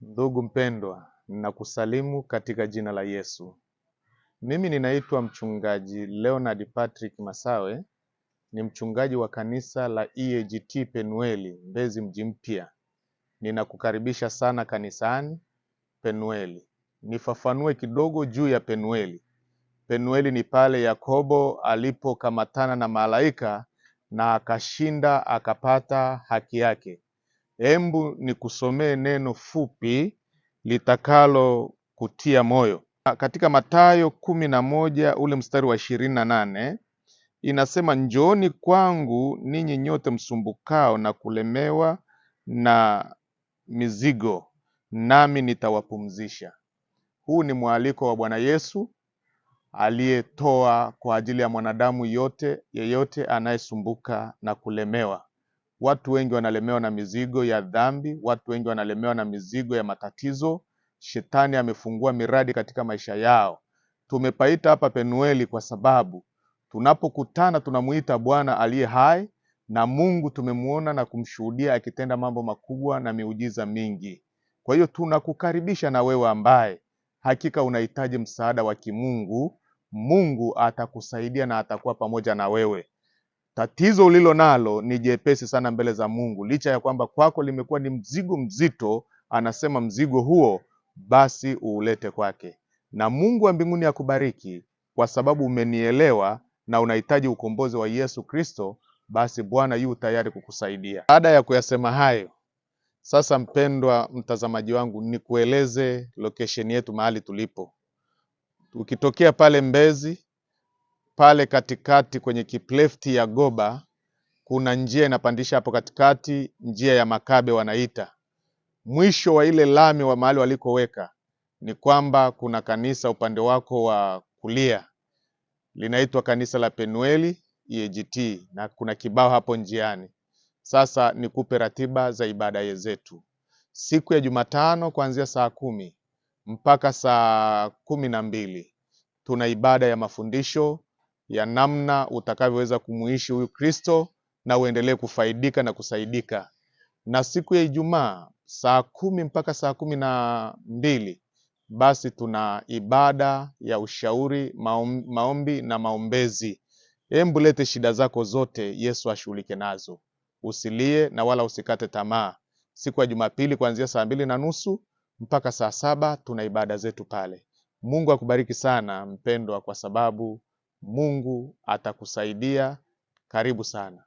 Ndugu mpendwa, ninakusalimu katika jina la Yesu. Mimi ninaitwa mchungaji Leonard Patrick Masawe, ni mchungaji wa kanisa la EAGT Penueli, Mbezi Mji Mpya. Ninakukaribisha sana kanisani Penueli. Nifafanue kidogo juu ya Penueli. Penueli ni pale Yakobo alipokamatana na malaika na akashinda akapata haki yake. Embu nikusomee neno fupi litakalo kutia moyo. Katika Mathayo 11 ule mstari wa 28 inasema, njooni kwangu ninyi nyote msumbukao na kulemewa na mizigo, nami nitawapumzisha. Huu ni mwaliko wa Bwana Yesu aliyetoa kwa ajili ya mwanadamu yeyote anayesumbuka na kulemewa. Watu wengi wanalemewa na mizigo ya dhambi, watu wengi wanalemewa na mizigo ya matatizo. Shetani amefungua miradi katika maisha yao. Tumepaita hapa Penueli kwa sababu tunapokutana tunamuita Bwana aliye hai, na Mungu tumemuona na kumshuhudia akitenda mambo makubwa na miujiza mingi. Kwa hiyo tunakukaribisha na wewe ambaye hakika unahitaji msaada wa kimungu. Mungu atakusaidia na atakuwa pamoja na wewe. Tatizo ulilo nalo ni jepesi sana mbele za Mungu. Licha ya kwamba kwako limekuwa ni mzigo mzito, anasema mzigo huo basi uulete kwake. Na Mungu wa mbinguni akubariki kwa sababu umenielewa na unahitaji ukombozi wa Yesu Kristo, basi Bwana yu tayari kukusaidia. Baada ya kuyasema hayo, sasa mpendwa mtazamaji wangu, nikueleze location yetu mahali tulipo. Ukitokea pale Mbezi, pale katikati kwenye kiplefti ya Goba, kuna njia inapandisha hapo katikati, njia ya Makabe wanaita. Mwisho wa ile lami wa mahali walikoweka ni kwamba kuna kanisa upande wako wa kulia. Linaitwa kanisa la Penueli EAGT na kuna kibao hapo njiani. Sasa nikupe ratiba za ibada zetu. Siku ya Jumatano kuanzia saa 10 mpaka saa 12 tuna ibada ya mafundisho ya namna utakavyoweza kumuishi huyu Kristo na uendelee kufaidika na kusaidika. Na siku ya Ijumaa saa 10 mpaka saa 12 basi tuna ibada ya ushauri, maombi na maombezi. Embu lete shida zako zote, Yesu ashughulike nazo. Usilie na wala usikate tamaa. Siku ya Jumapili kuanzia saa 2:30 mpaka saa 7 tuna ibada zetu pale. Mungu akubariki sana mpendwa, kwa sababu Mungu atakusaidia. Karibu sana.